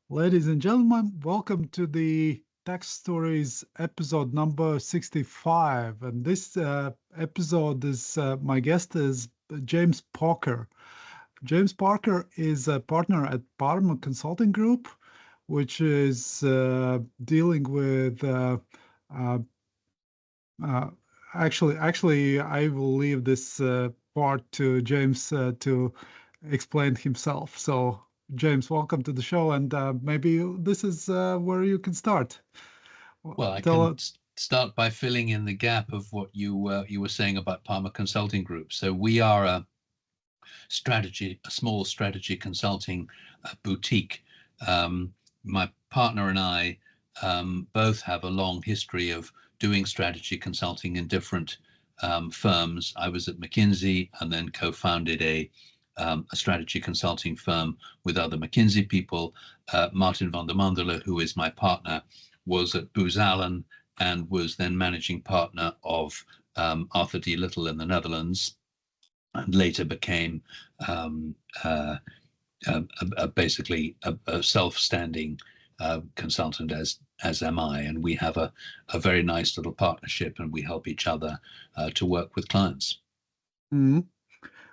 Ladies and gentlemen, welcome to the Tax Stories episode number 65. And this episode is my guest is James Parker. James Parker is a partner at Parma Consulting Group, which is dealing with uh, uh, actually, I will leave this part to James to explain himself. So, James, welcome to the show, and maybe this is where you can start. Well, I Tell can us. start by filling in the gap of what you were saying about Palmer Consulting Group. So we are a small strategy consulting boutique. My partner and I both have a long history of doing strategy consulting in different firms. I was at McKinsey and then co-founded a strategy consulting firm with other McKinsey people. Martin van der Mandelen, who is my partner, was at Booz Allen and was then managing partner of Arthur D. Little in the Netherlands, and later became um, uh, basically a self-standing consultant as am I, and we have a very nice little partnership, and we help each other to work with clients. Mhm.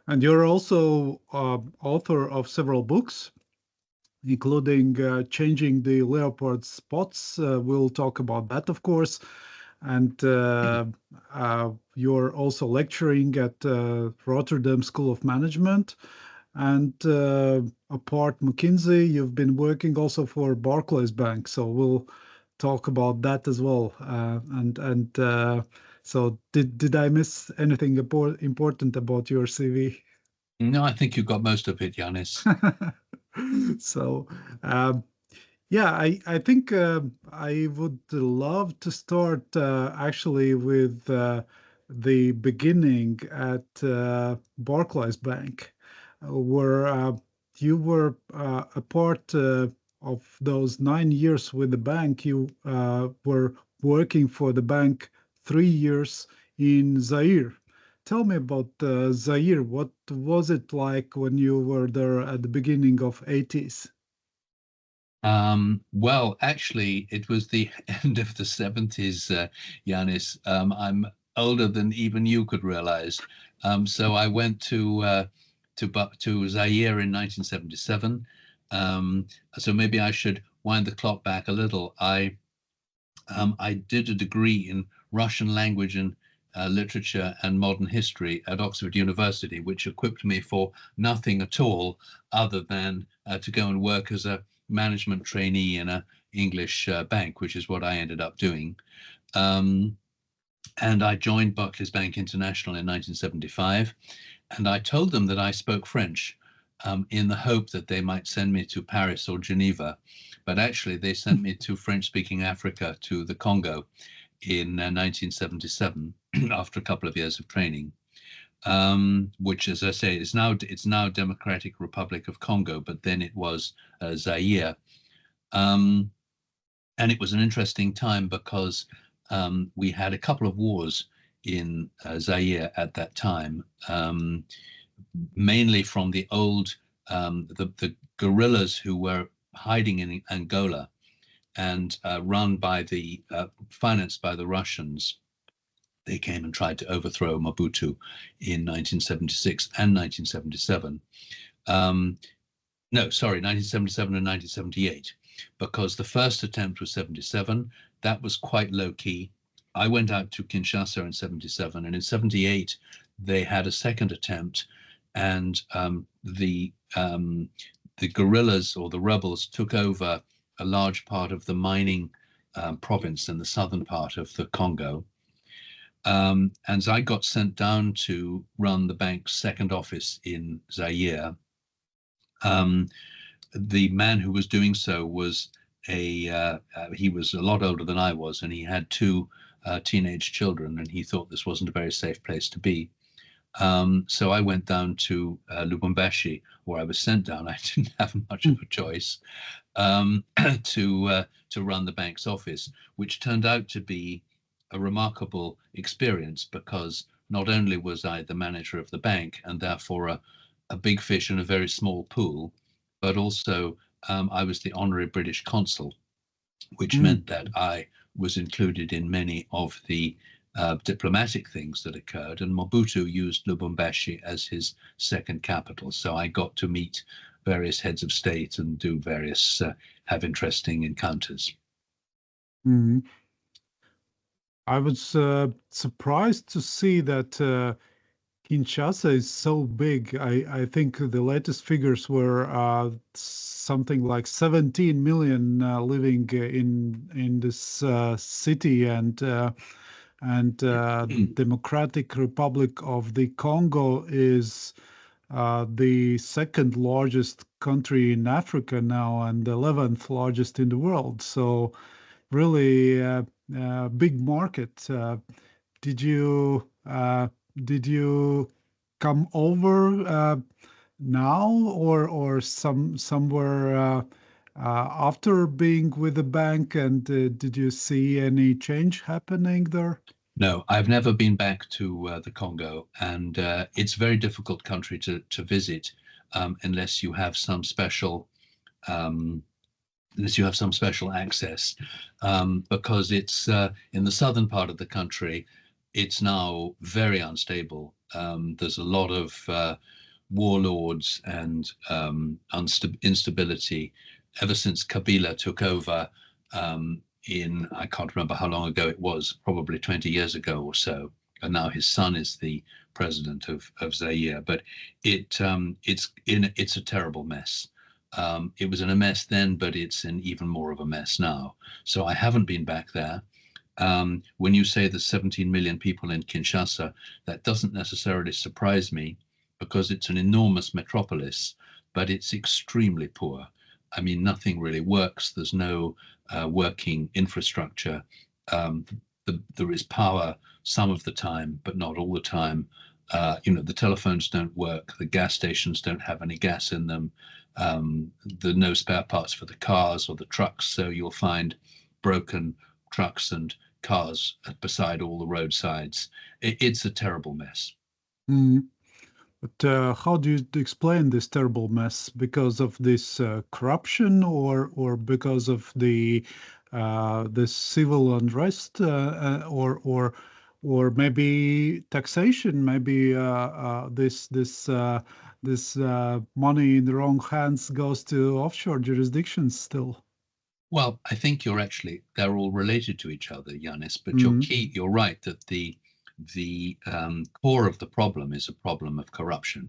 And you're also author of several books, including Changing the Leopard Spots. We'll talk about that, of course. And you're also lecturing at Rotterdam School of Management. And apart McKinsey, you've been working also for Barclays Bank. So we'll talk about that as well. So did I miss anything important about your CV? No, I think you got most of it, Yanis. So, um, yeah, I think I would love to start actually with the beginning at Barclays Bank, where you were a part of those 9 years with the bank. You were working for the bank 3 years in Zaire. Tell me about Zaire. What was it like when you were there at the beginning of 80s? Well, actually, it was the end of the 70s, Yanis. I'm older than even you could realize. So I went to Zaire in 1977. Um, so maybe I should wind the clock back a little. I did a degree in Russian language and literature and modern history at Oxford University, which equipped me for nothing at all other than to go and work as a management trainee in a English bank, which is what I ended up doing. Um, and I joined Barclays Bank International in 1975, and I told them that I spoke French in the hope that they might send me to Paris or Geneva. But actually, they sent me to French-speaking Africa, to the Congo, in 1977 after a couple of years of training, which, as I say, it's now Democratic Republic of Congo, but then it was Zaire. Um, and it was an interesting time because we had a couple of wars in Zaire at that time, mainly from the old the guerrillas who were hiding in Angola and run by the financed by the Russians. They came and tried to overthrow Mobutu in 1976 and 1977. Um, no, sorry, 1977 and 1978, because the first attempt was 77. That was quite low key. I went out to Kinshasa in 77, and in 78, they had a second attempt, and the guerrillas or the rebels took over a large part of the mining province in the southern part of the Congo. And I got sent down to run the bank's second office in Zaire. Um, the man who was doing so was he was a lot older than I was, and he had two teenage children, and he thought this wasn't a very safe place to be. So I went down to Lubumbashi, where I was sent down. I didn't have much of a choice to run the bank's office, which turned out to be a remarkable experience because not only was I the manager of the bank and therefore a big fish in a very small pool, but also I was the honorary British consul, which Mm. meant that I was included in many of the diplomatic things that occurred. And Mobutu used Lubumbashi as his second capital. So I got to meet various heads of state and do various, have interesting encounters. Mm. I was surprised to see that Kinshasa is so big. I think the latest figures were something like 17 million living in this city, and Democratic Republic of the Congo is the second largest country in Africa now and the 11th largest in the world. So really big market. Did you uh, did you come over now or somewhere after being with the bank? And did you see any change happening there? No, I've never been back to the Congo, and it's a very difficult country to visit unless you have some special um, unless you have some special access, because it's in the southern part of the country. It's now very unstable. There's a lot of warlords and instability ever since Kabila took over in, I can't remember how long ago it was, probably 20 years ago or so. And now his son is the president of Zaire. But it's a terrible mess. It was in a mess then, but it's in even more of a mess now. So I haven't been back there. When you say there's 17 million people in Kinshasa, that doesn't necessarily surprise me because it's an enormous metropolis, but it's extremely poor. I mean, nothing really works. There's no working infrastructure. Um, there is power some of the time, but not all the time. The telephones don't work. The gas stations don't have any gas in them. There are no spare parts for the cars or the trucks, so you'll find broken trucks and cars beside all the roadsides. It's a terrible mess. Mm. But how do you explain this terrible mess? Because of this corruption, or because of the civil unrest, or maybe taxation? Maybe this money in the wrong hands goes to offshore jurisdictions still. Well, I think they're all related to each other, Yanis, but Mm. you're right that the core of the problem is a problem of corruption.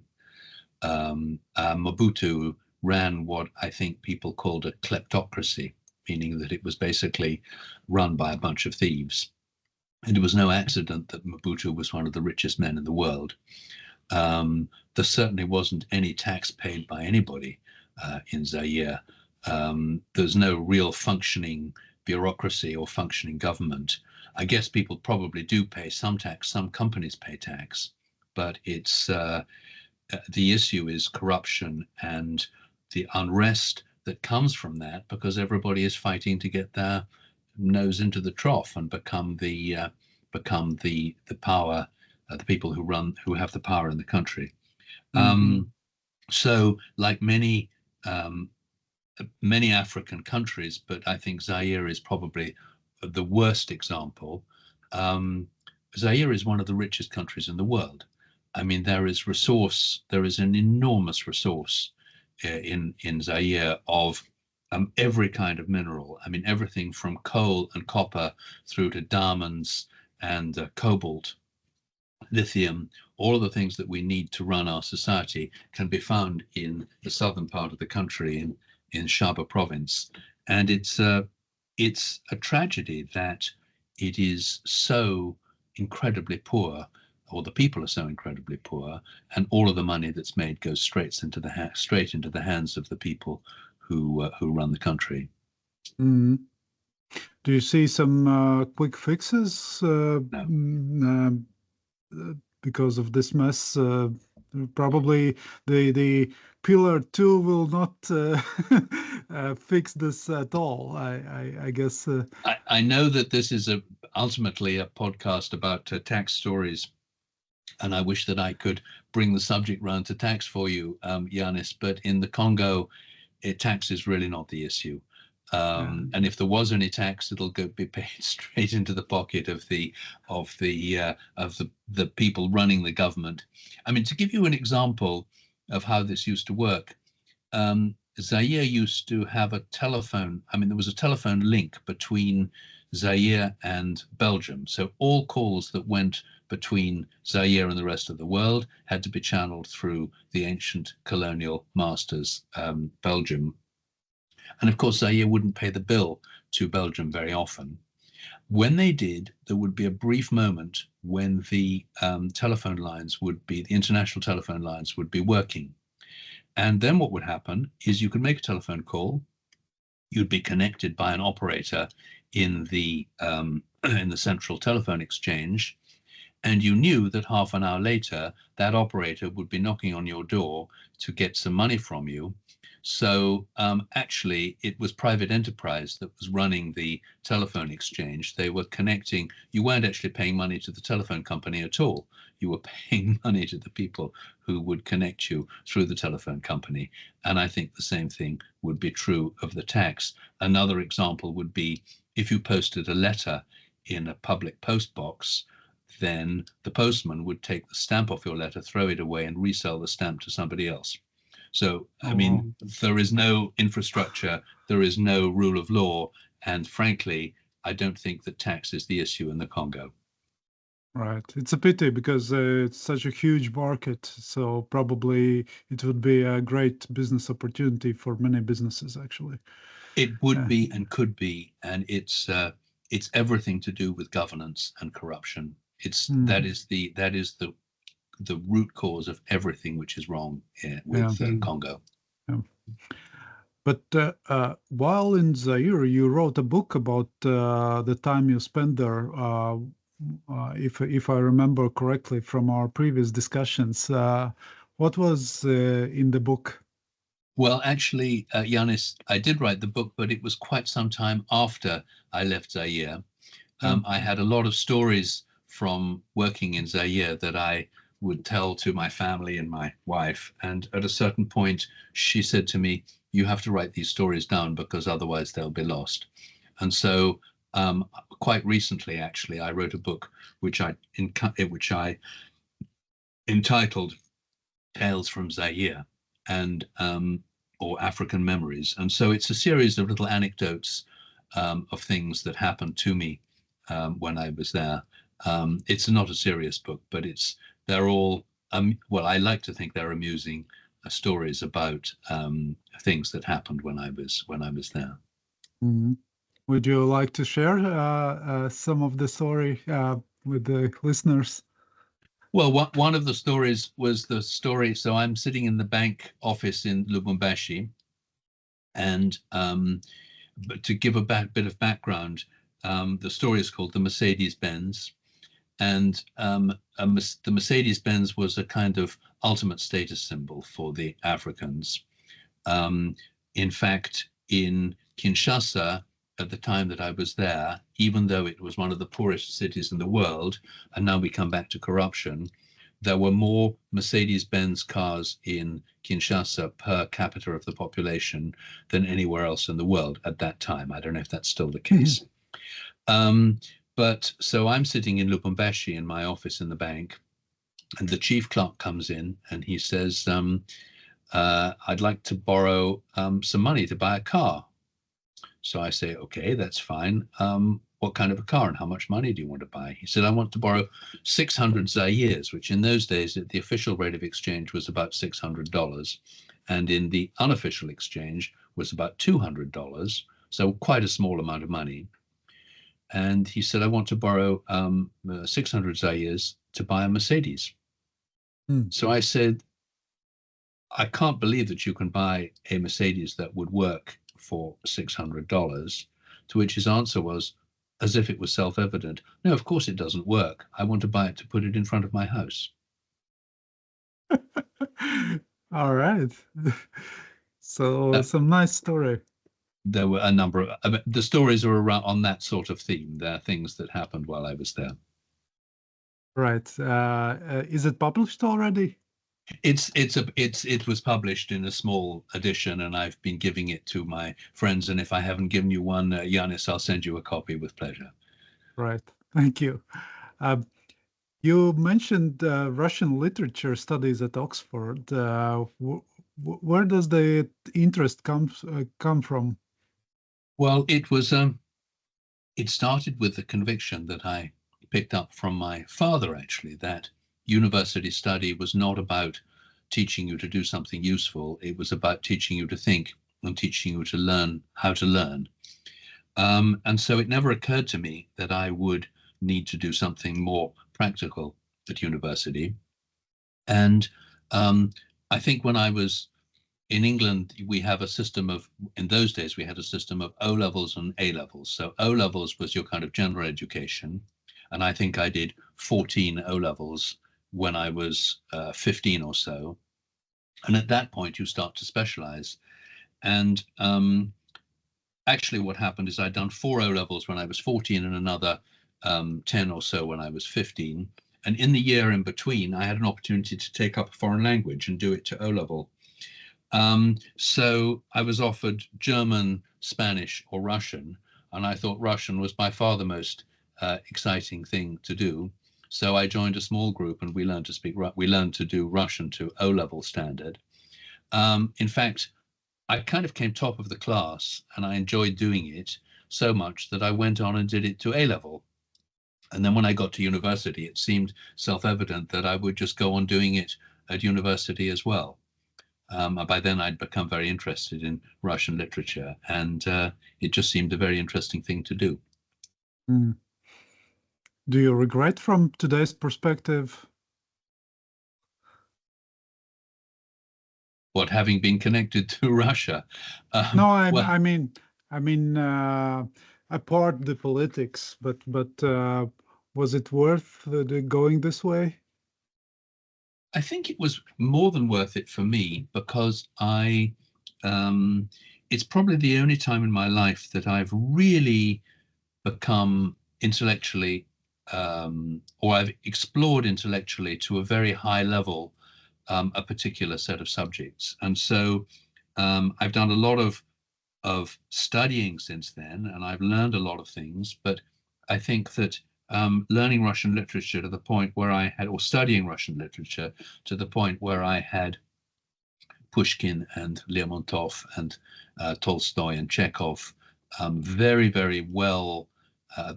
Mobutu ran what I think people called a kleptocracy, meaning that it was basically run by a bunch of thieves. And it was no accident that Mobutu was one of the richest men in the world. There certainly wasn't any tax paid by anybody in Zaire. There's no real functioning bureaucracy or functioning government. I guess people probably do pay some tax, some companies pay tax, but it's the issue is corruption and the unrest that comes from that because everybody is fighting to get their nose into the trough and become the power, the people who have the power in the country. Mm-hmm. So, like many African countries, but I think Zaire is probably the worst example. Um, Zaire is one of the richest countries in the world. I mean, there is an enormous resource in Zaire of every kind of mineral. I mean, everything from coal and copper through to diamonds and cobalt, lithium, all of the things that we need to run our society can be found in the southern part of the country in Shaba province. And it's a tragedy that it is so incredibly poor, or the people are so incredibly poor, and all of the money that's made goes straight into the hands of the people who run the country. Mm. Do you see some quick fixes No. because of this mess? Probably the pillar two will not fix this at all. I guess. I know that this is ultimately a podcast about tax stories, and I wish that I could bring the subject round to tax for you, Yanis. But in the Congo, tax is really not the issue. Yeah. And if there was any tax, it'll be paid straight into the pocket of the people running the government. I mean, to give you an example of how this used to work, Zaire used to have a telephone. I mean, there was a telephone link between Zaire and Belgium. So all calls that went between Zaire and the rest of the world had to be channeled through the ancient colonial masters, Belgium. And of course, Zaire wouldn't pay the bill to Belgium very often. When they did, there would be a brief moment when the the international telephone lines would be working. And then what would happen is you could make a telephone call, you'd be connected by an operator in in the central telephone exchange, and you knew that half an hour later that operator would be knocking on your door to get some money from you. So actually, it was private enterprise that was running the telephone exchange. They were connecting. You weren't actually paying money to the telephone company at all. You were paying money to the people who would connect you through the telephone company. And I think the same thing would be true of the tax. Another example would be if you posted a letter in a public post box, then the postman would take the stamp off your letter, throw it away, and resell the stamp to somebody else. So, I Oh, wow. mean, there is no infrastructure, there is no rule of law, and frankly, I don't think that tax is the issue in the Congo. Right. It's a pity because it's such a huge market. So probably it would be a great business opportunity for many businesses, actually. It would Yeah. be and could be, and it's everything to do with governance and corruption. It's Mm, that is the root cause of everything which is wrong yeah. with Congo. Yeah. But while in Zaire, you wrote a book about the time you spent there. If I remember correctly from our previous discussions, what was in the book? Well, actually, Yanis, I did write the book, but it was quite some time after I left Zaire. Yeah. I had a lot of stories from working in Zaire that I would tell to my family and my wife. And at a certain point, she said to me, "You have to write these stories down because otherwise they'll be lost." And so, quite recently, actually, I wrote a book which I entitled Tales from Zaire, and or African Memories. And so it's a series of little anecdotes of things that happened to me when I was there. It's not a serious book, but they're all well, I like to think they're amusing stories about things that happened when I was there. Mhm. Would you like to share some of the story with the listeners? Well, one of the stories was the story. So I'm sitting in the bank office in Lubumbashi, and but to give a bit of background, the story is called the Mercedes-Benz, and the Mercedes-Benz was a kind of ultimate status symbol for the Africans. Um, in fact, in Kinshasa, at the time that I was there, even though it was one of the poorest cities in the world, and now we come back to corruption, there were more Mercedes-Benz cars in Kinshasa per capita of the population than anywhere else in the world at that time. I don't know if that's still the Mhm. case. Um, but so I'm sitting in Lubumbashi in my office in the bank, and the chief clerk comes in and he says, I'd like to borrow some money to buy a car. So I say, okay, that's fine. What kind of a car and how much money do you want to buy? He said, I want to borrow 600 Zaires, which in those days, the official rate of exchange was about $600. And in the unofficial exchange was about $200. So quite a small amount of money. And he said, I want to borrow 600 Zaires to buy a Mercedes. Mm. So I said, I can't believe that you can buy a Mercedes that would work for $600. To which his answer was, as if it was self evident, no, of course it doesn't work. I want to buy it to put it in front of my house. All right. So Uh, some nice story. there were a number of the stories are around on that sort of theme. They're things that happened while I was there. Right. Is it published already? It was published in a small edition, and I've been giving it to my friends. And if I haven't given you one, Yanis, I'll send you a copy with pleasure. Right. Thank you. Uh, you mentioned Russian literature studies at Oxford. Where does the interest come from? Well, it started with the conviction that I picked up from my father, actually, that university study was not about teaching you to do something useful. It was about teaching you to think and teaching you to learn how to learn. And so it never occurred to me that I would need to do something more practical at university. And I think when I was in England, we have a system of, in those days, we had a system of O levels and A levels. So O levels was your kind of general education. And I think I did 14 O levels when I was 15 or so. And at that point, you start to specialize. And actually, what happened is I'd done 4 O levels when I was 14 and another 10 or so when I was 15. And in the year in between, I had an opportunity to take up a foreign language and do it to O level. So I was offered German, Spanish, or Russian, and I thought Russian was by far the most exciting thing to do. So I joined a small group, and we learned to we learned to do Russian to O-level standard. In fact, I kind of came top of the class, and I enjoyed doing it so much that I went on and did it to A-level. And then when I got to university, it seemed self-evident that I would just go on doing it at university as well. By then, I'd become very interested in Russian literature, and it just seemed a very interesting thing to do. Mm. Do you regret from today's perspective? What, having been connected to Russia? No, Well, I mean, apart the politics, but was it worth going this way? I think it was more than worth it for me because it's probably the only time in my life that I've really become intellectually, or I've explored intellectually to a very high level a particular set of subjects. And so I've done a lot of studying since then, and I've learned a lot of things. But I think that learning Russian literature to the point where I had, or studying Russian literature to the point where I had Pushkin and Lermontov and Tolstoy and Chekhov very, very well,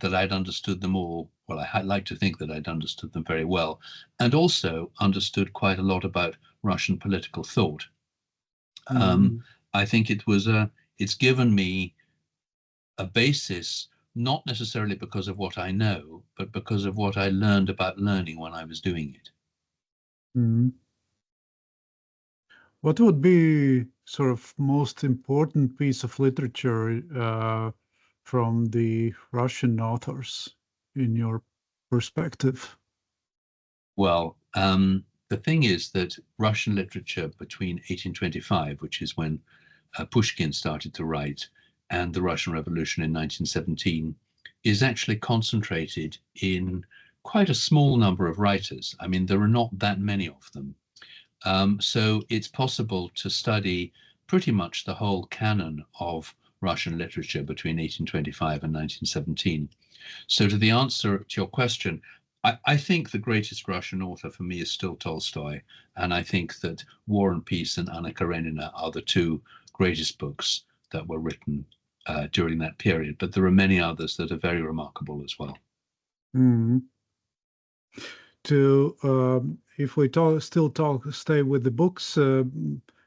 that I'd understood them all. Well, I'd like to think that I'd understood them very well, and also understood quite a lot about Russian political thought. Um, Mm, I think it's given me a basis, not necessarily because of what I know, but because of what I learned about learning when I was doing it. mm. What would be sort of most important piece of literature from the Russian authors in your perspective? Well, the thing is that Russian literature between 1825, which is when Pushkin started to write, and the Russian Revolution in 1917, is actually concentrated in quite a small number of writers. I mean, there are not that many of them. So it's possible to study pretty much the whole canon of Russian literature between 1825 and 1917. So to the answer to your question, I think the greatest Russian author for me is still Tolstoy, and I think that War and Peace and Anna Karenina are the two greatest books that were written during that period. But there are many others that are very remarkable as well. Mm. To if we stay with the books,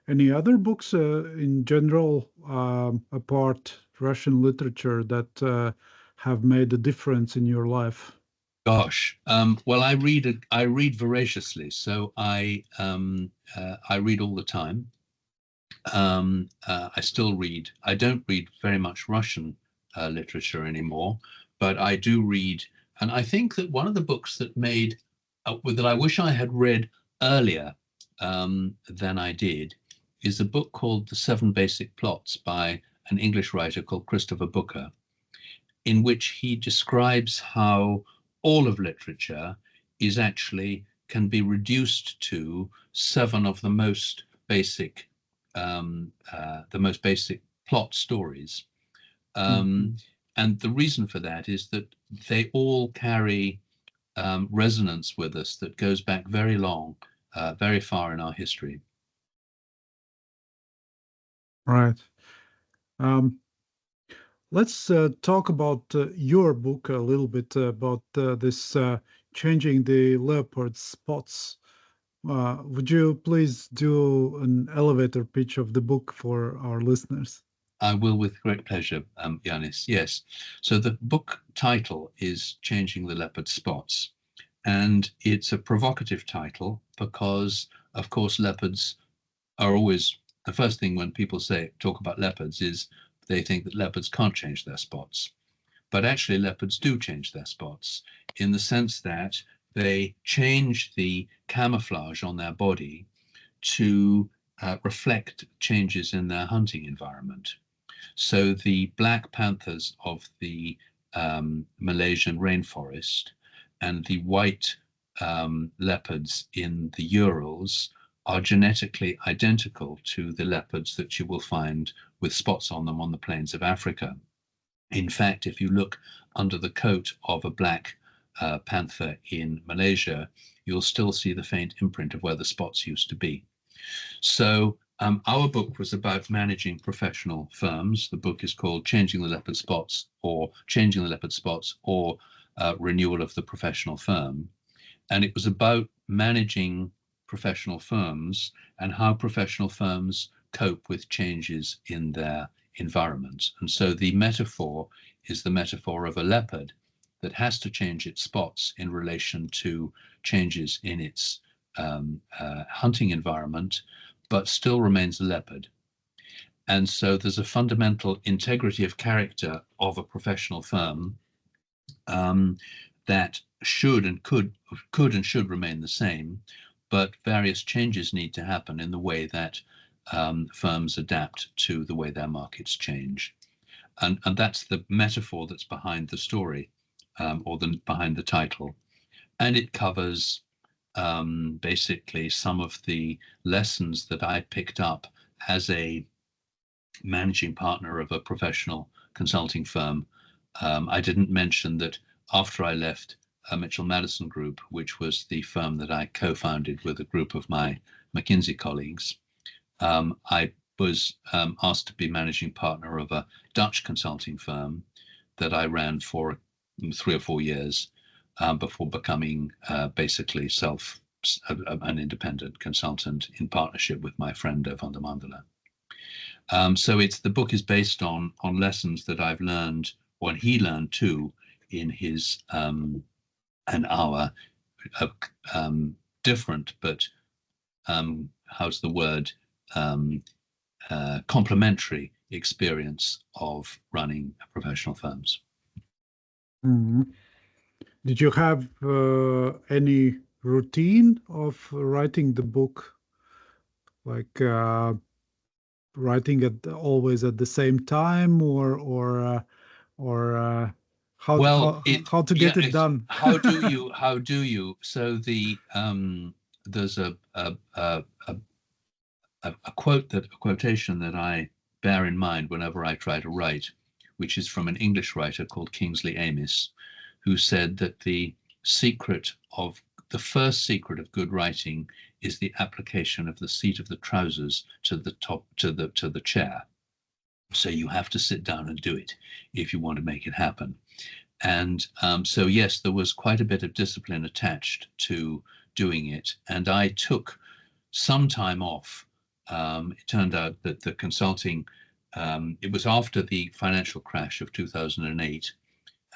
any other books in general apart Russian literature that have made a difference in your life? Gosh, well, I read voraciously, so I read all the time. I still read. I don't read very much Russian literature anymore, but I do read. And I think that one of the books that that I wish I had read earlier than I did is a book called The Seven Basic Plots by an English writer called Christopher Booker, in which he describes how all of literature is actually can be reduced to 7 of the most basic plot stories. Mhm. And the reason for that is that they all carry resonance with us that goes back very long, very far in our history. Right. Um, let's talk about your book a little bit about this changing the leopard spots. Would you please do an elevator pitch of the book for our listeners? I will with great pleasure, Yanis. Yes. So the book title is Changing the Leopard Spots. And it's a provocative title because, of course, leopards are always the first thing when people talk about leopards is they think that leopards can't change their spots. But actually, leopards do change their spots in the sense that they change the camouflage on their body to reflect changes in their hunting environment. So the black panthers of the Malaysian rainforest and the white leopards in the Urals are genetically identical to the leopards that you will find with spots on them on the plains of Africa. In fact, if you look under the coat of a black panther in Malaysia, you'll still see the faint imprint of where the spots used to be. So our book was about managing professional firms. The book is called Changing the Leopard Spots or Changing the Leopard Spots or Renewal of the Professional Firm. And it was about managing professional firms and how professional firms cope with changes in their environment. And so the metaphor is the metaphor of a leopard that has to change its spots in relation to changes in its hunting environment, but still remains a leopard. And so there's a fundamental integrity of character of a professional firm that should and could and should remain the same, but various changes need to happen in the way that firms adapt to the way their markets change. And that's the metaphor that's behind the story or behind the title. And it covers basically some of the lessons that I picked up as a managing partner of a professional consulting firm. I didn't mention that after I left Mitchell Madison Group, which was the firm that I co-founded with a group of my McKinsey colleagues, I was asked to be managing partner of a Dutch consulting firm that I ran for 3 or 4 years before becoming basically an independent consultant in partnership with my friend Van der Mandela. So the book is based on lessons that I've learned, or he learned too, in his an hour different, but how's the word, complementary experience of running professional firms. Mhm. Did you have any routine of writing the book, like writing it always at the same time, or how Well, how how to get it it's done? how do you? So there's a quotation that I bear in mind whenever I try to write, which is from an English writer called Kingsley Amis, who said that the first secret of good writing is the application of the seat of the trousers to the chair. So you have to sit down and do it if you want to make it happen. And so yes, there was quite a bit of discipline attached to doing it, and I took some time off. It turned out that the consulting, it was after the financial crash of 2008,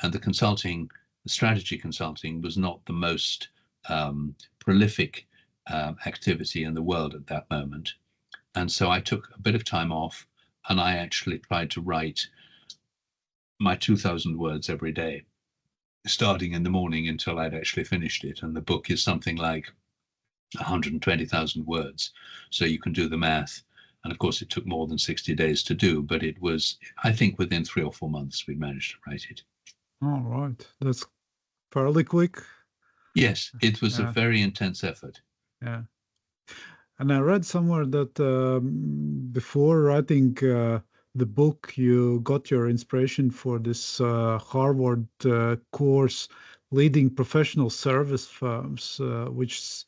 and the strategy consulting was not the most prolific activity in the world at that moment. And so I took a bit of time off, and I actually tried to write my 2,000 words every day, starting in the morning until I'd actually finished it. And the book is something like 120,000 words. So you can do the math. And of course, it took more than 60 days to do, but it was, I think, within 3 or 4 months, we managed to write it. All right, that's fairly quick. Yes, it was a Yeah, very intense effort. yeah. And I read somewhere that before writing the book, you got your inspiration for this Harvard course, Leading Professional Service Firms, which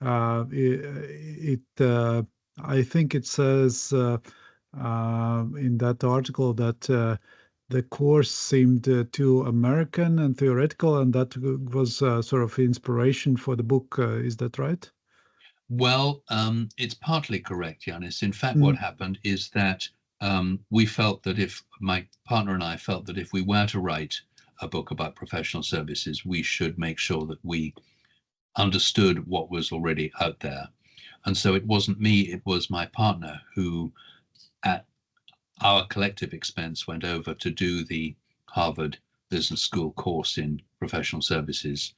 I think it says in that article that the course seemed too American and theoretical, and that was sort of inspiration for the book. Is that right? Well, it's partly correct, Yanis. In fact, what Mm, happened is that we felt that if my partner and I felt that if we were to write a book about professional services, we should make sure that we understood what was already out there. And so it wasn't me, it was my partner who, at our collective expense, went over to do the Harvard Business School course in professional services.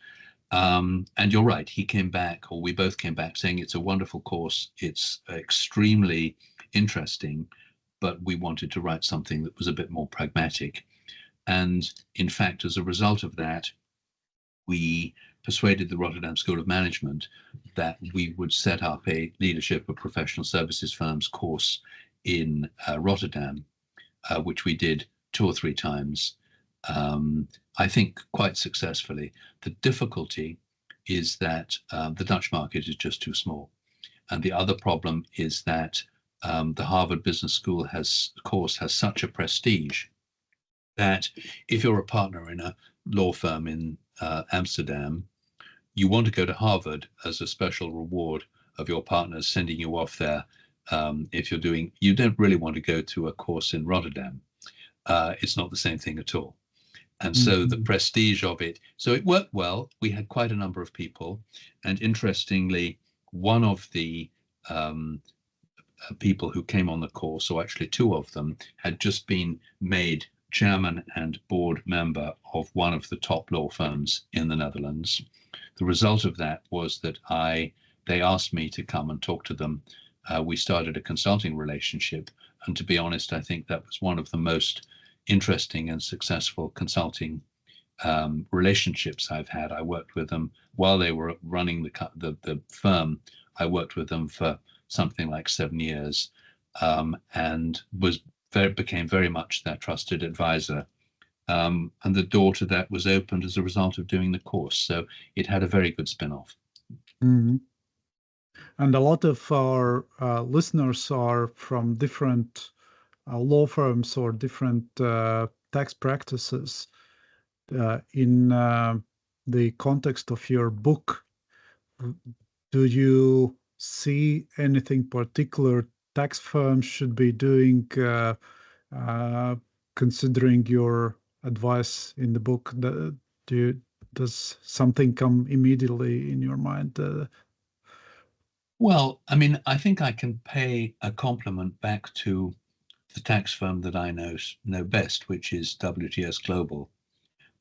And you're right, he came back, or we both came back, saying it's a wonderful course. It's extremely interesting, but we wanted to write something that was a bit more pragmatic. And in fact, as a result of that, we persuaded the Rotterdam School of Management that we would set up a leadership of professional services firms course in Rotterdam, which we did 2 or 3 times. I think quite successfully. The difficulty is that the Dutch market is just too small. And the other problem is that the Harvard Business School course has such a prestige that if you're a partner in a law firm in Amsterdam, you want to go to Harvard as a special reward of your partners sending you off there. If you don't really want to go to a course in Rotterdam. It's not the same thing at all. And so the mhm, prestige of it, so it worked well. We had quite a number of people. And interestingly, one of the people who came on the course, or actually two of them, had just been made chairman and board member of one of the top law firms in the Netherlands. The result of that was that they asked me to come and talk to them. We started a consulting relationship, and to be honest, I think that was one of the most interesting and successful consulting relationships I've had. I worked with them while they were running the firm. I worked with them for something like 7 years, and became very much their trusted advisor. And the door to that was opened as a result of doing the course. So it had a very good spin-off. mhm. And a lot of our listeners are from different law firms or different tax practices. In the context of your book, do you see anything particular tax firms should be doing, uh, considering your advice in the book? Does something come immediately in your mind? Well, I mean, I think I can pay a compliment back to the tax firm that I know best, which is WTS Global,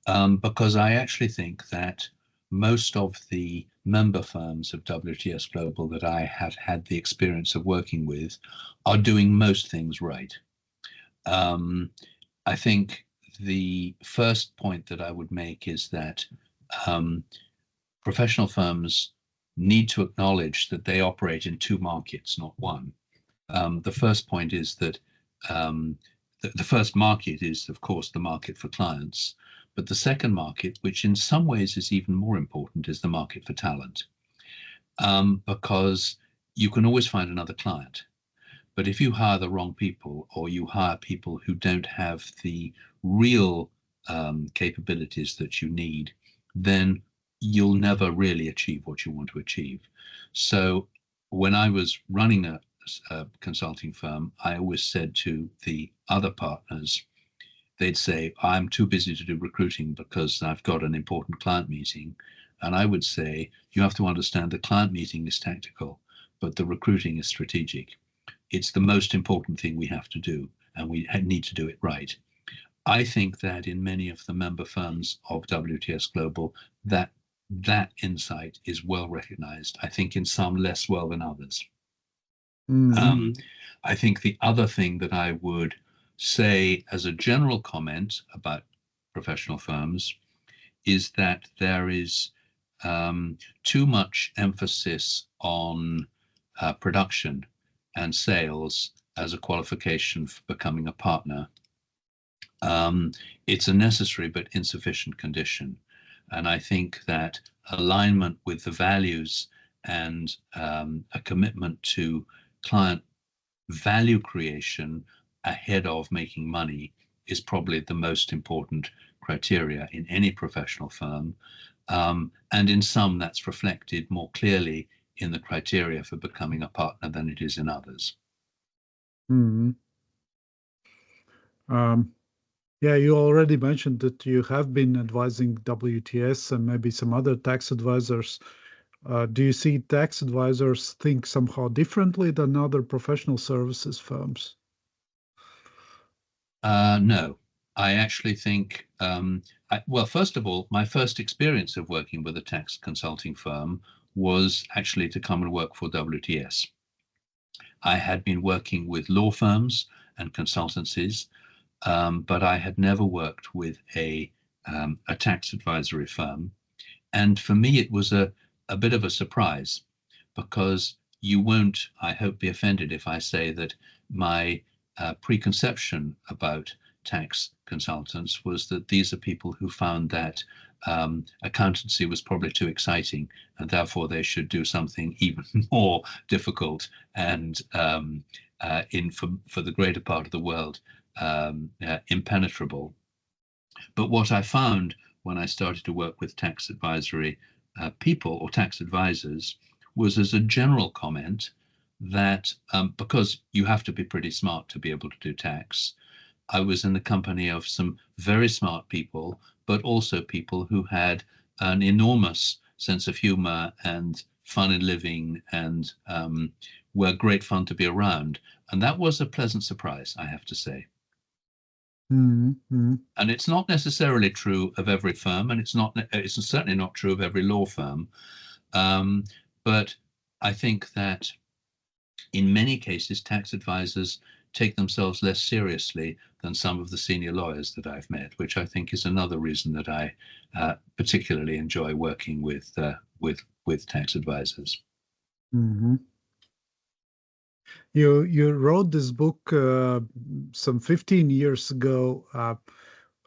because I actually think that most of the member firms of WTS Global that I have had the experience of working with are doing most things right. Um, I think the first point that I would make is that um, professional firms need to acknowledge that they operate in two markets, not one. The first point is that um, the first market is, of course, the market for clients. But the second market, which in some ways is even more important, is the market for talent, because you can always find another client. But if you hire the wrong people, or you hire people who don't have the real capabilities that you need, then you'll never really achieve what you want to achieve. So when I was running a consulting firm, I always said to the other partners, they'd say, I'm too busy to do recruiting because I've got an important client meeting. And I would say, you have to understand the client meeting is tactical, but the recruiting is strategic. It's the most important thing we have to do, and we need to do it right. I think that in many of the member firms of WTS Global, that insight is well recognized. I think in some less well than others. Mhm. I think the other thing that I would say as a general comment about professional firms is that there is too much emphasis on production and sales as a qualification for becoming a partner, it's a necessary but insufficient condition. And I think that alignment with the values and a commitment to client value creation ahead of making money is probably the most important criteria in any professional firm. And in some, that's reflected more clearly in the criteria for becoming a partner than it is in others. Hmm. Yeah, you already mentioned that you have been advising WTS and maybe some other tax advisors. Do you see tax advisors think somehow differently than other professional services firms? No, I actually think, well, first of all, my first experience of working with a tax consulting firm was actually to come and work for WTS. I had been working with law firms and consultancies, but I had never worked with a tax advisory firm. And for me, it was a bit of a surprise because you won't, I hope, be offended if I say that my preconception about tax consultants was that these are people who found that accountancy was probably too exciting and therefore they should do something even more difficult and for the greater part of the world impenetrable. But what I found when I started to work with tax advisory people or tax advisors was, as a general comment, that because you have to be pretty smart to be able to do tax, I was in the company of some very smart people, but also people who had an enormous sense of humor and fun in living and were great fun to be around. And that was a pleasant surprise, I have to say. Mm-hmm. And it's not necessarily true of every firm, and it's certainly not true of every law firm. Um, but I think that in many cases, tax advisors take themselves less seriously than some of the senior lawyers that I've met, which I think is another reason that I particularly enjoy working with tax advisors. Mm-hmm. You wrote this book some 15 years ago.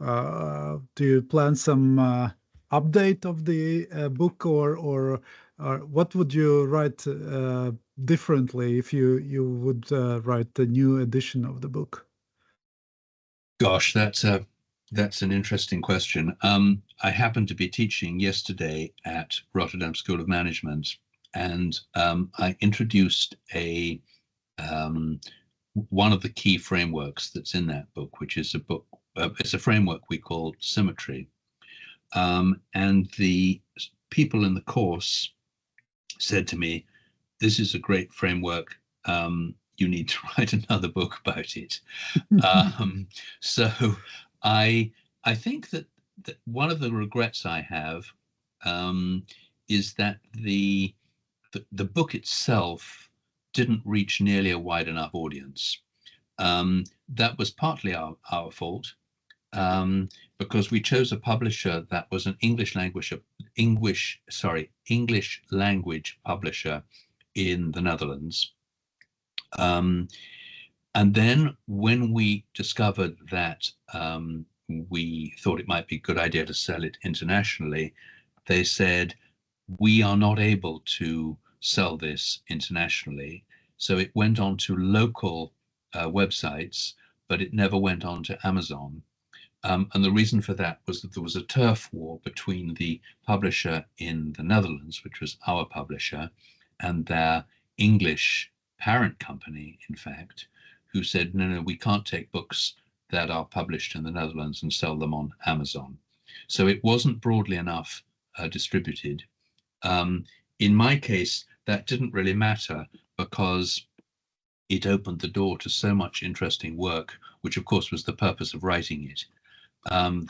Do you plan some update of the book, or what would you write differently if you would write a new edition of the book? Gosh, that's an interesting question. I happened to be teaching yesterday at Rotterdam School of Management, and I introduced a one of the key frameworks that's in that book, which is a book. It's a framework we call symmetry, and the people in the course said to me, "This is a great framework. You need to write another book about it." Um, so I I think that one of the regrets I have is that the book itself didn't reach nearly a wide enough audience. That was partly our fault because we chose a publisher that was an English language publisher in the Netherlands. Um, and then when we discovered that we thought it might be a good idea to sell it internationally, they said, we are not able to sell this internationally. So it went on to local websites, but it never went on to Amazon. And the reason for that was that there was a turf war between the publisher in the Netherlands, which was our publisher, and their English parent company, in fact, who said, no, no, we can't take books that are published in the Netherlands and sell them on Amazon. So it wasn't broadly enough distributed. In my case, that didn't really matter because it opened the door to so much interesting work, which of course was the purpose of writing it,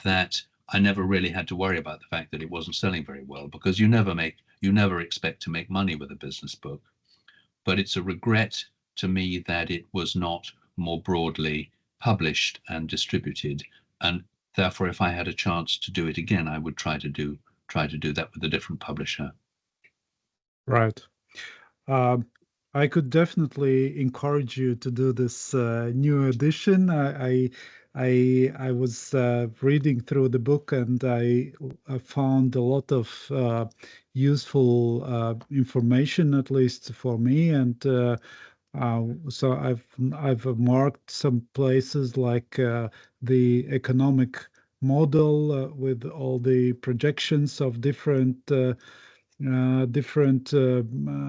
that I never really had to worry about the fact that it wasn't selling very well because you never expect to make money with a business book. But it's a regret to me that it was not more broadly published and distributed. And therefore, if I had a chance to do it again, I would try to do that with a different publisher. Right. Um, I could definitely encourage you to do this new edition. I was reading through the book, and I found a lot of useful information, at least for me. And so I've marked some places like the economic model with all the projections of different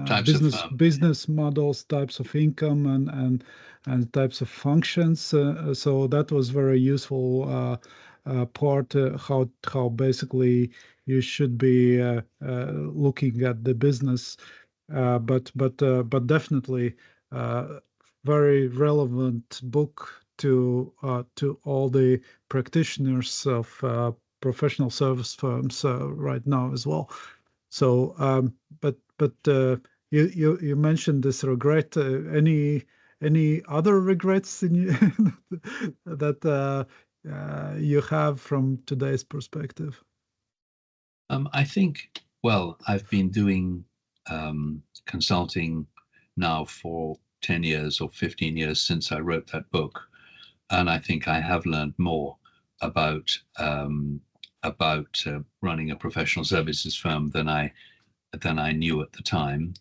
Types of firm. business models, types of income, and types of functions. So that was very useful part, how basically you should be looking at the business. But definitely very relevant book to all the practitioners of professional service firms right now as well. So, but you mentioned this regret. Any other regrets in you that you have from today's perspective? I think, well, I've been doing consulting now for 10 years or 15 years since I wrote that book. And I think I have learned more about running a professional services firm than I knew at the time.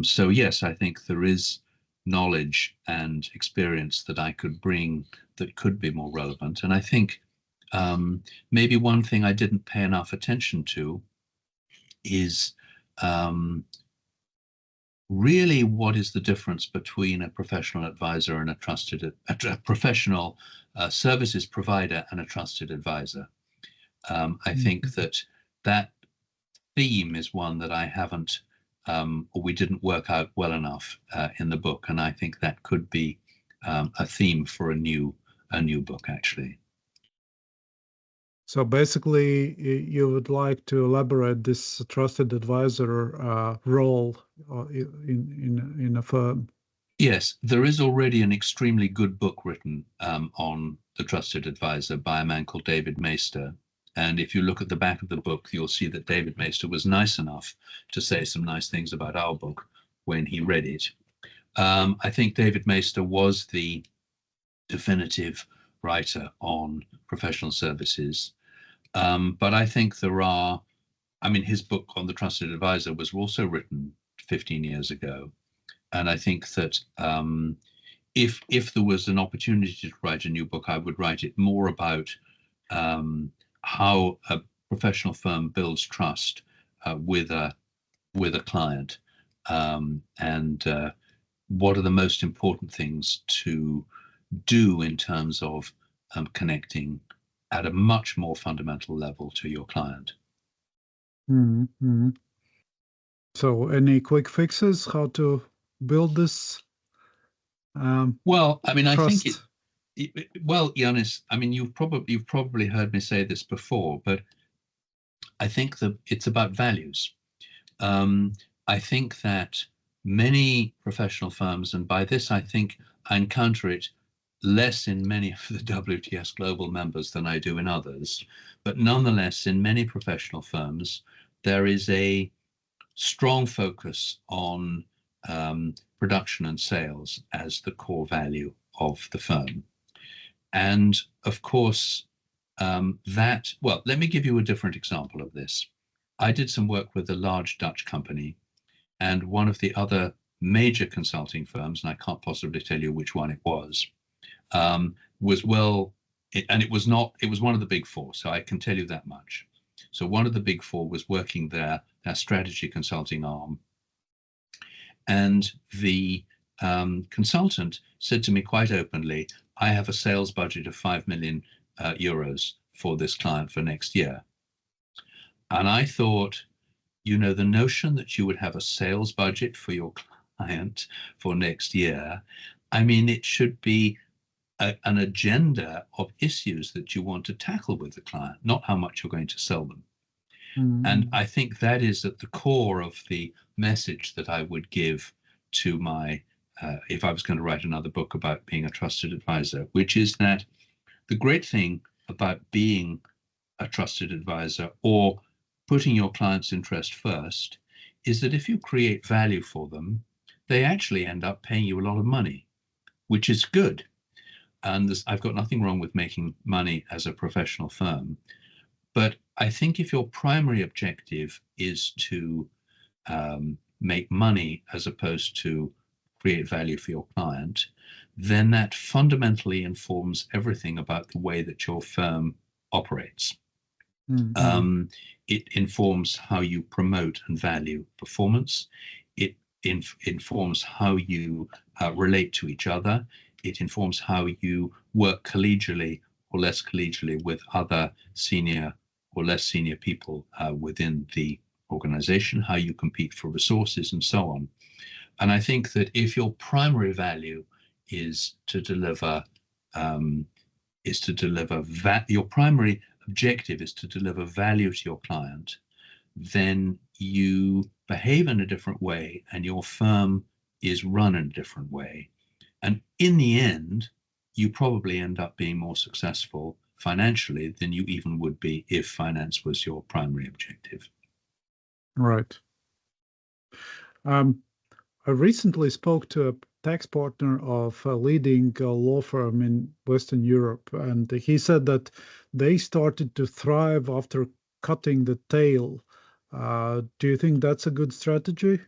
So yes, I think there is knowledge and experience that I could bring that could be more relevant. And I think maybe one thing I didn't pay enough attention to is really what is the difference between a professional advisor and a professional services provider and a trusted advisor. I think that that theme is one that I haven't or we didn't work out well enough in the book, and I think that could be a theme for a new book actually. So basically, you would like to elaborate this trusted advisor role in a firm. Yes, there is already an extremely good book written on the trusted advisor by a man called David Maister. And if you look at the back of the book, you'll see that David Maister was nice enough to say some nice things about our book when he read it. I think David Maister was the definitive writer on professional services. But I think his book on the trusted advisor was also written 15 years ago. And I think that if there was an opportunity to write a new book, I would write it more about how a professional firm builds trust with a client, and what are the most important things to do in terms of connecting at a much more fundamental level to your client. Mm-hmm. So, any quick fixes how to build this Well, I mean, I think trust? well, Yanis, I mean, you've probably heard me say this before, but I think that it's about values. Um, I think that many professional firms, and by this I think I encounter it less in many of the WTS Global members than I do in others, but nonetheless, in many professional firms, there is a strong focus on production and sales as the core value of the firm. And of course, let me give you a different example of this. I did some work with a large Dutch company, and one of the other major consulting firms, and I can't possibly tell you which one it was and it was not, it was one of the big four, so I can tell you that much. So one of the big four was working their strategy consulting arm, and the consultant said to me quite openly, I have a sales budget of 5 million euros for this client for next year. And I thought, the notion that you would have a sales budget for your client for next year, I mean, it should be an agenda of issues that you want to tackle with the client, not how much you're going to sell them. And I think that is at the core of the message that I would give to my, if I was going to write another book about being a trusted advisor, which is that the great thing about being a trusted advisor or putting your client's interest first is that if you create value for them, they actually end up paying you a lot of money, which is good. And I've got nothing wrong with making money as a professional firm. But I think if your primary objective is to make money as opposed to create value for your client, then that fundamentally informs everything about the way that your firm operates. Mm-hmm. It informs how you promote and value performance. It informs how you relate to each other. It informs how you work collegially or less collegially with other senior or less senior people within the organization, how you compete for resources, and so on. And I think that if your primary value is to deliver um, your primary objective is to deliver value to your client, then you behave in a different way and your firm is run in a different way. And in the end, you probably end up being more successful financially than you even would be if finance was your primary objective. Right. Um, I recently spoke to a tax partner of a leading law firm in Western Europe, and he said that they started to thrive after cutting the tail. Do you think that's a good strategy?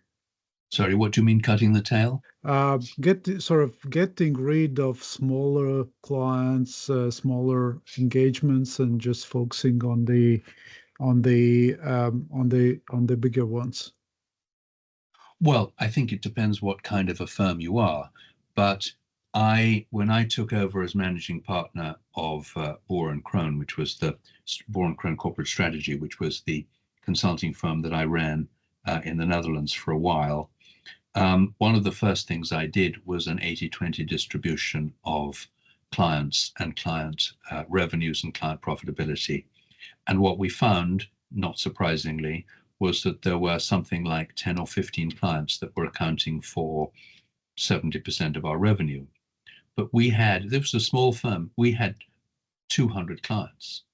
Sorry, what do you mean cutting the tail? Getting rid of smaller clients, smaller engagements, and just focusing on the bigger ones. Well, I think it depends what kind of a firm you are. But when I took over as managing partner of Bohr and Crone, which was the Bohr and Crone Corporate Strategy, which was the consulting firm that I ran in the Netherlands for a while, one of the first things I did was an 80-20 distribution of clients and client revenues and client profitability. And what we found, not surprisingly, was that there were something like 10 or 15 clients that were accounting for 70% of our revenue. But this was a small firm, we had 200 clients.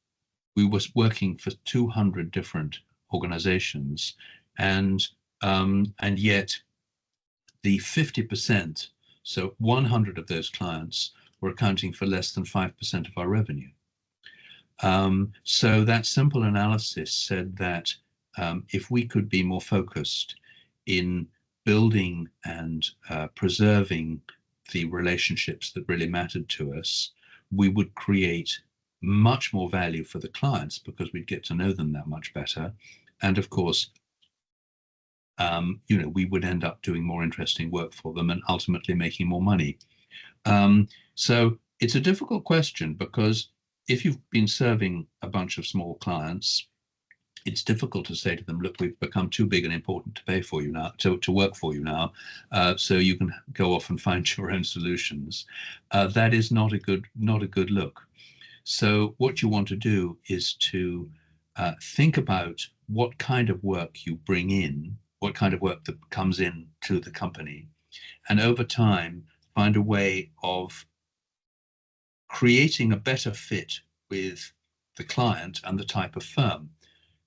We were working for 200 different organizations, and yet the 50%, so 100 of those clients were accounting for less than 5% of our revenue. So that simple analysis said that if we could be more focused in building and preserving the relationships that really mattered to us, we would create much more value for the clients because we'd get to know them that much better. And of course, we would end up doing more interesting work for them and ultimately making more money. So it's a difficult question because if you've been serving a bunch of small clients, it's difficult to say to them, look, we've become too big and important to pay for you now, to work for you now, so you can go off and find your own solutions. That is not a good look. So what you want to do is to think about what kind of work you bring in, what kind of work that comes in to the company, and over time find a way of creating a better fit with the client and the type of firm.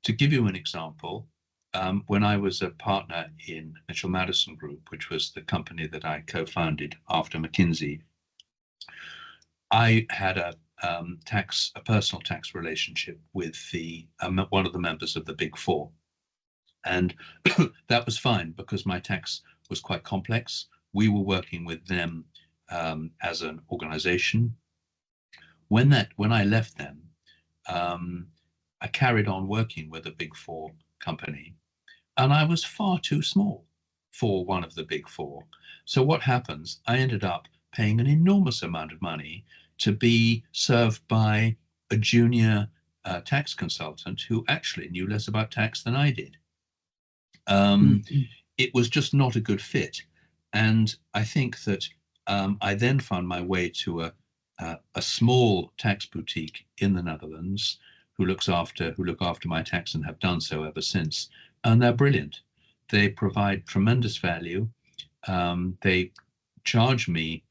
To give you an example, when I was a partner in Mitchell Madison Group, which was the company that I co-founded after McKinsey, I had a personal tax relationship with one of the members of the Big Four, and that was fine because my tax was quite complex. We were working with them as an organization. When I left them, I carried on working with a Big Four company, and I was far too small for one of the Big Four. So what happens? I ended up paying an enormous amount of money to be served by a junior tax consultant who actually knew less about tax than I did. Mhm. It was just not a good fit. And I think that I then found my way to a small tax boutique in the Netherlands who look after my tax and have done so ever since. And they're brilliant. They provide tremendous value. They charge me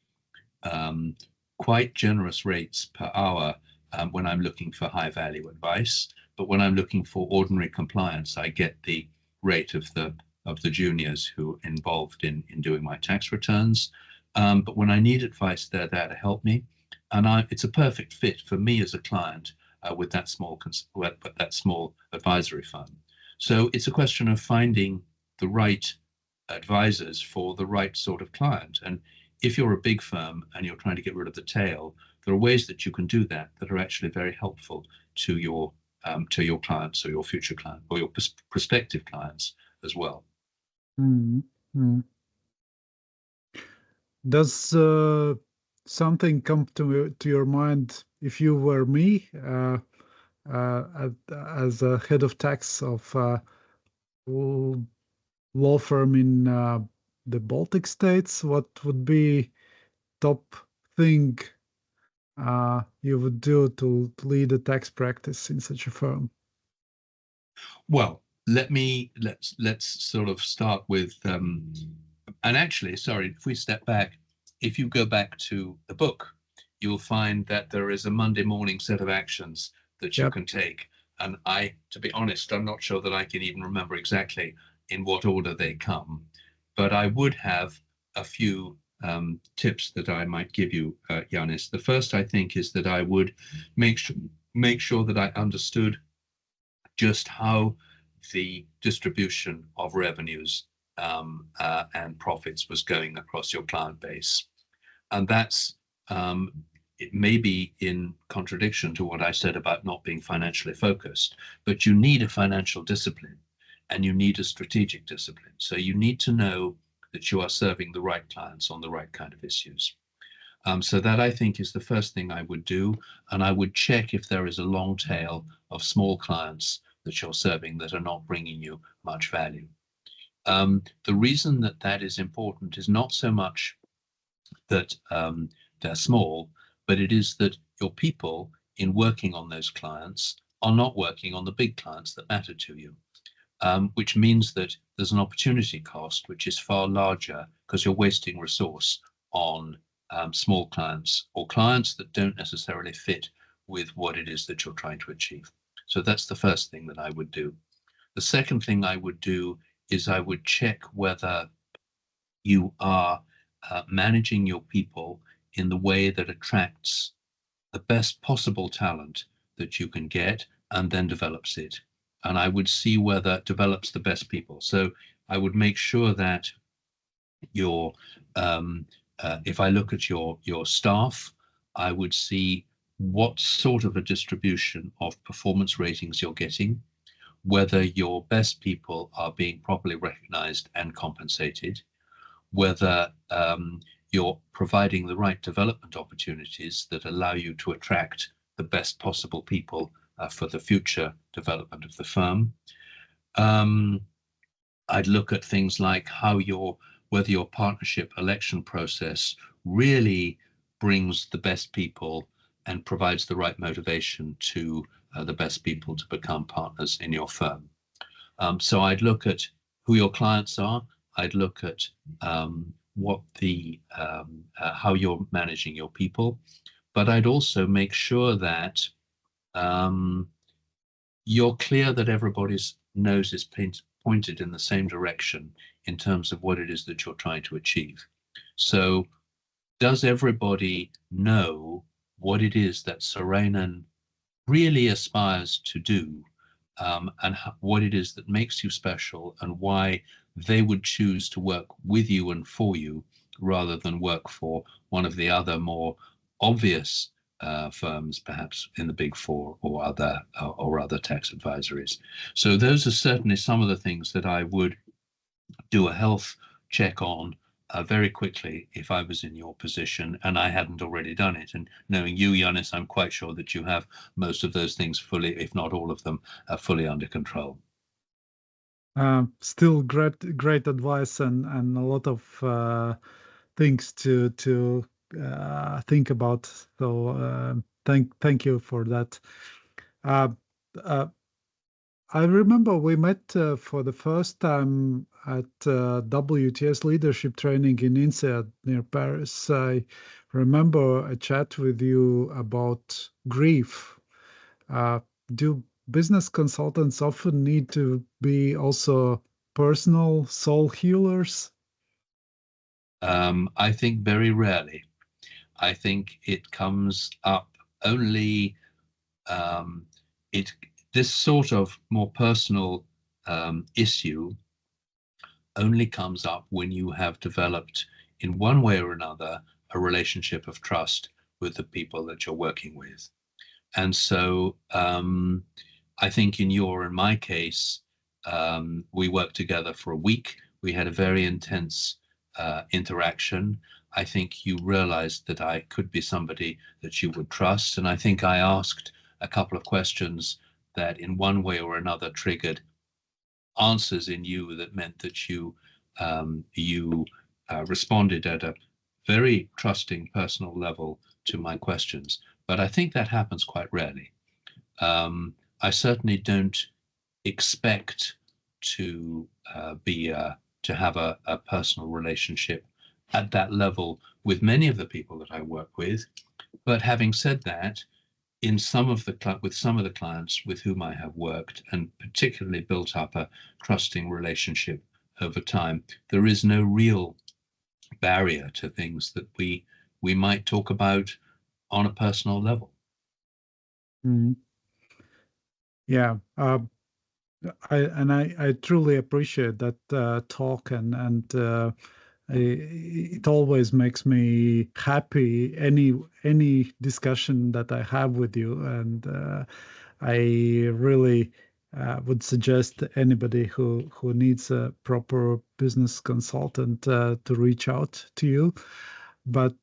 quite generous rates per hour when I'm looking for high value advice. But when I'm looking for ordinary compliance, I get the rate of the of the juniors who are involved in doing my tax returns. But when I need advice, they're there to help me. And it's a perfect fit for me as a client with that small advisory firm. So it's a question of finding the right advisors for the right sort of client. And if you're a big firm and you're trying to get rid of the tail, there are ways that you can do that that are actually very helpful to your clients or your future client or your prospective clients as well. Mm, mm. Does something come to your mind if you were me as a head of tax of a law firm in the Baltic states? What would be top thing you would do to lead a tax practice in such a firm? Well, let's sort of start with and actually, sorry, if we step back, if you go back to the book, you'll find that there is a Monday morning set of actions that you Yep. can take. And to be honest, I'm not sure that I can even remember exactly in what order they come, but I would have a few tips that I might give you, Yanis. The first, I think, is that I would make sure that I understood just how the distribution of revenues and profits was going across your client base. And that's it may be in contradiction to what I said about not being financially focused, but you need a financial discipline and you need a strategic discipline. So you need to know that you are serving the right clients on the right kind of issues. So that I think is the first thing I would do. And I would check if there is a long tail of small clients that you're serving that are not bringing you much value. The reason that that is important is not so much that they're small, but it is that your people in working on those clients are not working on the big clients that matter to you, which means that there's an opportunity cost which is far larger because you're wasting resource on small clients or clients that don't necessarily fit with what it is that you're trying to achieve. So that's the first thing that I would do. The second thing I would do is I would check whether you are managing your people in the way that attracts the best possible talent that you can get and then develops it. And I would see whether it develops the best people. So I would make sure that your if I look at your staff, I would see what sort of a distribution of performance ratings you're getting, whether your best people are being properly recognized and compensated, whether you're providing the right development opportunities that allow you to attract the best possible people for the future development of the firm. I'd look at things like whether your partnership election process really brings the best people and provides the right motivation to the best people to become partners in your firm. So I'd look at who your clients are. I'd look at how you're managing your people, but I'd also make sure that you're clear that everybody's nose is pointed in the same direction in terms of what it is that you're trying to achieve. So does everybody know what it is that Serenan really aspires to do, and what it is that makes you special and why they would choose to work with you and for you rather than work for one of the other more obvious firms, perhaps in the Big Four or other tax advisories. So those are certainly some of the things that I would do a health check on very quickly if I was in your position and I hadn't already done it. And knowing you, Yanis, I'm quite sure that you have most of those things fully, if not all of them, fully under control. Still great advice and a lot of things to think about. So thank you for that. Uh, uh, I remember we met for the first time at WTS leadership training in INSEAD near Paris. I remember a chat with you about grief. Uh, do business consultants often need to be also personal soul healers? I think very rarely. I think it comes up only um, it this sort of more personal issue only comes up when you have developed, in one way or another, a relationship of trust with the people that you're working with. And so I think in your and my case, we worked together for a week. We had a very intense interaction. I think you realized that I could be somebody that you would trust. And I think I asked a couple of questions that, in one way or another, triggered answers in you that meant that you responded at a very trusting personal level to my questions. But I think that happens quite rarely. I certainly don't expect to be to have a personal relationship at that level with many of the people that I work with. But having said that, in with some of the clients with whom I have worked and particularly built up a trusting relationship over time, there is no real barrier to things that we might talk about on a personal level. Mm, yeah. I truly appreciate that talk, and it always makes me happy any discussion that I have with you, and I really would suggest anybody who needs a proper business consultant to reach out to you. But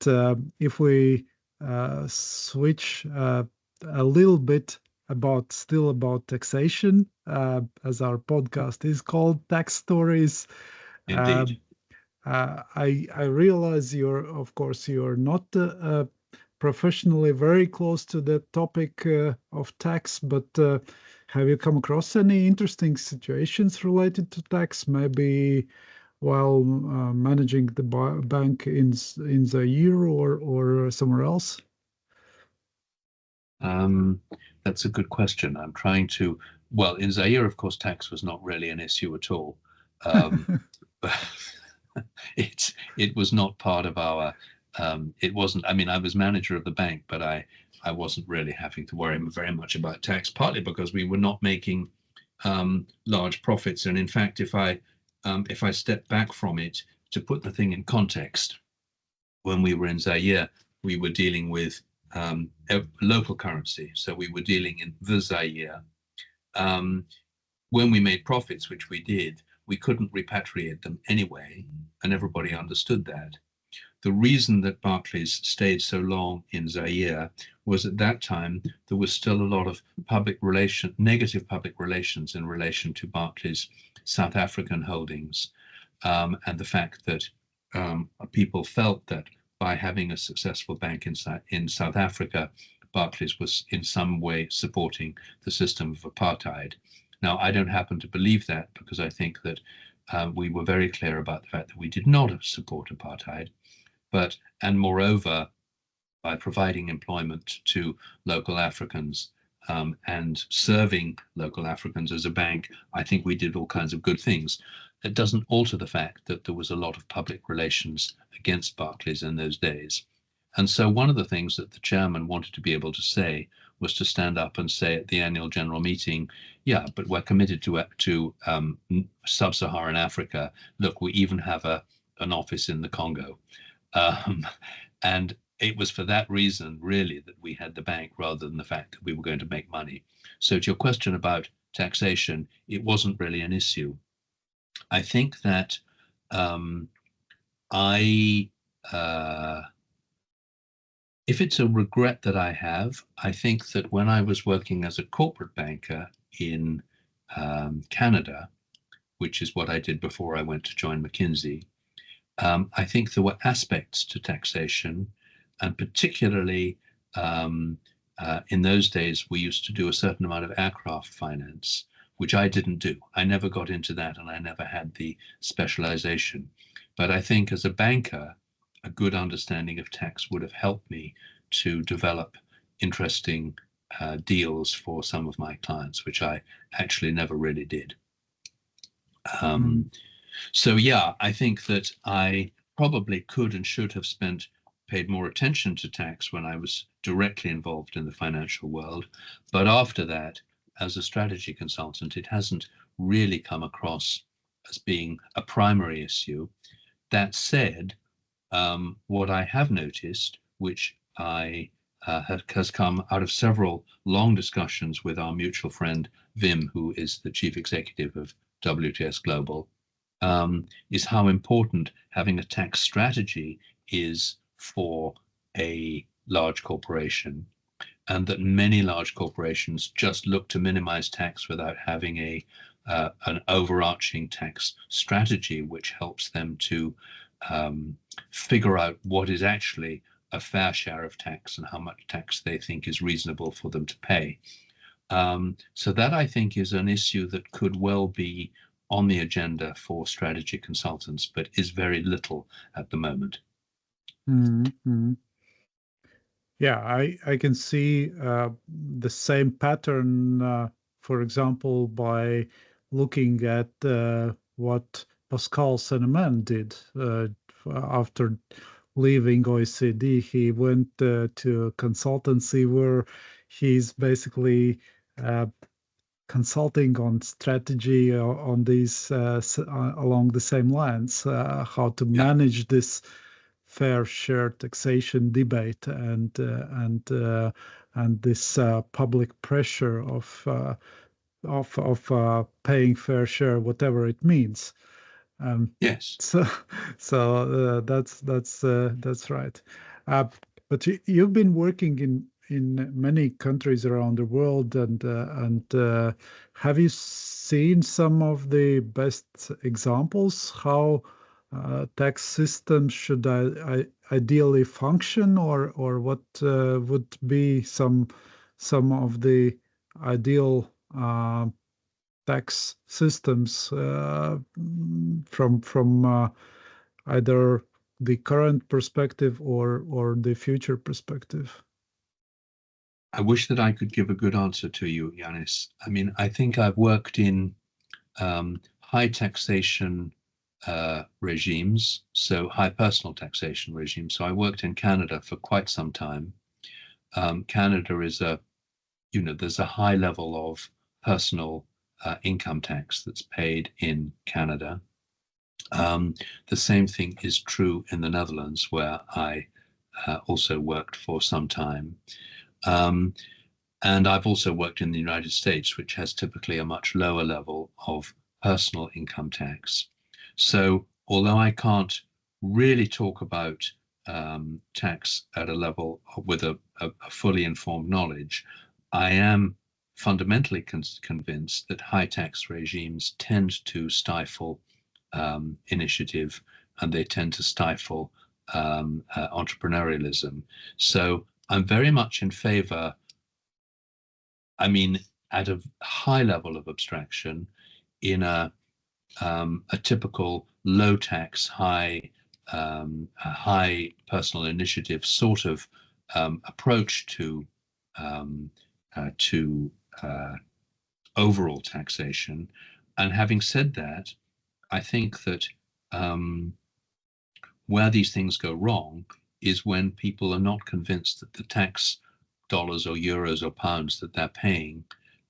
if we switch a little bit about taxation, as our podcast is called Tax Stories. Uh, Indeed. I realize of course, you're not professionally very close to the topic of tax, but have you come across any interesting situations related to tax? Maybe while managing the bank in Zaire or somewhere else? Um, that's a good question. I'm trying to, well, in Zaire, of course, tax was not really an issue at all. Um, but it was not part of our, it wasn't, I mean, I was manager of the bank, but I wasn't really having to worry very much about tax, partly because we were not making large profits. And in fact, if I step back from it to put the thing in context, when we were in Zaire, we were dealing with a local currency. So we were dealing in the Zaire. Um, when we made profits, which we did, we couldn't repatriate them anyway, and everybody understood that. The reason that Barclays stayed so long in Zaire was at that time there was still a lot of negative public relations in relation to Barclays' South African holdings, and the fact that people felt that by having a successful bank in South Africa, Barclays was in some way supporting the system of apartheid. Now, I don't happen to believe that because I think that we were very clear about the fact that we did not support apartheid, and moreover, by providing employment to local Africans and serving local Africans as a bank, I think we did all kinds of good things. It doesn't alter the fact that there was a lot of public relations against Barclays in those days. And so one of the things that the chairman wanted to be able to say was to stand up and say at the annual general meeting, yeah, but we're committed to sub-Saharan Africa. Look, we even have an office in the Congo. Um, and it was for that reason, really, that we had the bank rather than the fact that we were going to make money. So, to your question about taxation, it wasn't really an issue. I think that um, I, if it's a regret that I have, I think that when I was working as a corporate banker in Canada, which is what I did before I went to join McKinsey, I think there were aspects to taxation, and particularly in those days, we used to do a certain amount of aircraft finance, which I didn't do. I never got into that, and I never had the specialization. But I think as a banker, a good understanding of tax would have helped me to develop interesting deals for some of my clients, which I actually never really did. Um, so yeah, I think that I probably could and should have paid more attention to tax when I was directly involved in the financial world. But after that, as a strategy consultant, it hasn't really come across as being a primary issue. That said, what I have noticed, which has come out of several long discussions with our mutual friend Vim, who is the chief executive of WTS Global, is how important having a tax strategy is for a large corporation, and that many large corporations just look to minimize tax without having an overarching tax strategy which helps them to figure out what is actually a fair share of tax and how much tax they think is reasonable for them to pay. So that, I think, is an issue that could well be on the agenda for strategy consultants, but is very little at the moment. Mm-hmm. Yeah, I can see the same pattern, for example, by looking at what Pascal Seneman did after leaving OECD. He went to a consultancy where he's basically uh, consulting on strategy on these along the same lines, how to Yeah. manage this fair share taxation debate and this public pressure of paying fair share, whatever it means. Um, Yes. so that's right. Uh, but you've been working in many countries around the world, and have you seen some of the best examples how tax systems should ideally function, or what would be some of the ideal tax systems from either the current perspective or the future perspective? I wish that I could give a good answer to you, Yanis. I mean, I think I've worked in high taxation regimes, so high personal taxation regimes. So I worked in Canada for quite some time. Canada is there's a high level of personal income tax that's paid in Canada. The same thing is true in the Netherlands, where I also worked for some time. Um, and I've also worked in the United States, which has typically a much lower level of personal income tax. So, although I can't really talk about tax at a level with a fully informed knowledge, I am fundamentally convinced that high tax regimes tend to stifle initiative, and they tend to stifle entrepreneurialism. So I'm very much in favor, I mean, at a high level of abstraction, in a typical low tax, high personal initiative sort of approach um, to overall taxation. And having said that, I think that where these things go wrong is when people are not convinced that the tax dollars or euros or pounds that they're paying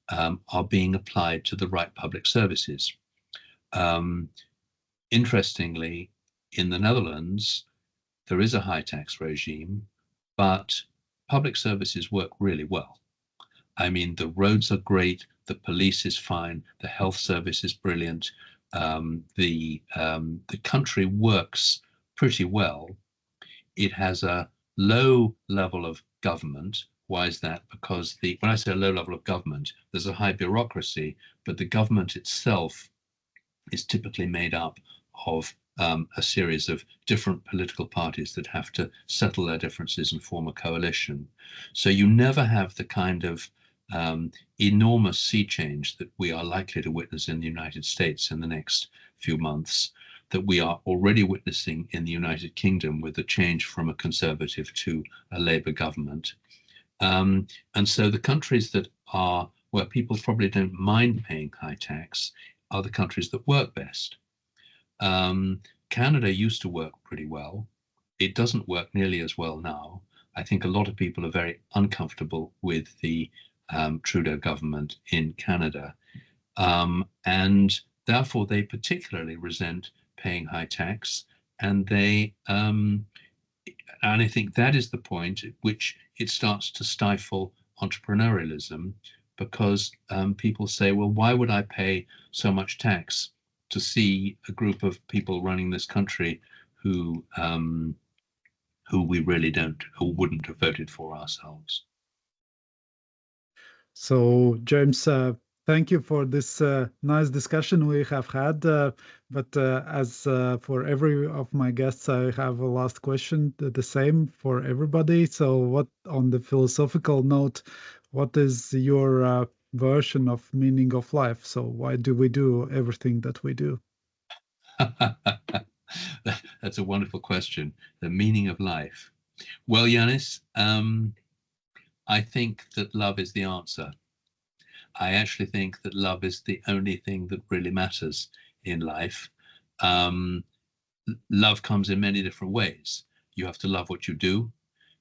are being applied to the right public services. Um, Interestingly, in the Netherlands, there is a high tax regime, but public services work really well. I mean, the roads are great, the police is fine, the health service is brilliant. The country works pretty well. It has a low level of government. Why is that? Because when I say a low level of government, there's a high bureaucracy, but the government itself is typically made up of a series of different political parties that have to settle their differences and form a coalition. So you never have the kind of enormous sea change that we are likely to witness in the United States in the next few months, that we are already witnessing in the United Kingdom with the change from a conservative to a Labour government. And so the countries that are where people probably don't mind paying high tax are the countries that work best. Um, Canada used to work pretty well. It doesn't work nearly as well now. I think a lot of people are very uncomfortable with the Trudeau government in Canada. And therefore, they particularly resent paying high tax. And and I think that is the point at which it starts to stifle entrepreneurialism, because people say, well, why would I pay so much tax to see a group of people running this country who we really don't or wouldn't have voted for ourselves? So, James, thank you for this nice discussion we have had. But as for every of my guests, I have a last question, the same for everybody. So, what on the philosophical note, what is your version of meaning of life? So, why do we do everything that we do? That's a wonderful question. The meaning of life. Well, Yanis, I think that love is the answer. I actually think that love is the only thing that really matters in life. Um, Love comes in many different ways. You have to love what you do.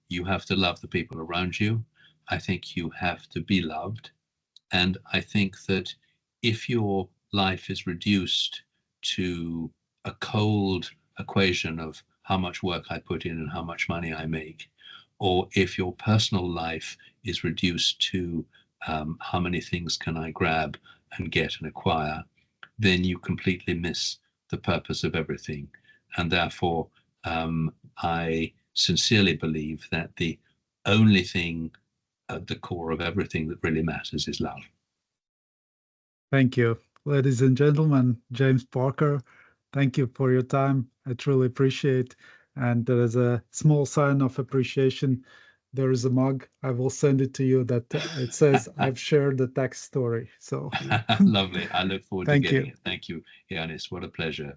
You have to love the people around you. I think you have to be loved. And I think that if your life is reduced to a cold equation of how much work I put in and how much money I make, or if your personal life is reduced to how many things can I grab and get and acquire, then you completely miss the purpose of everything. And therefore, I sincerely believe that the only thing at the core of everything that really matters is love. Thank you, ladies and gentlemen. James Parker, thank you for your time. I truly appreciate. And there is a small sign of appreciation. There is a mug. I will send it to you that it says I've shared the tax story. So Lovely. I look forward to thank getting you. it. Thank you, Yanis. What a pleasure.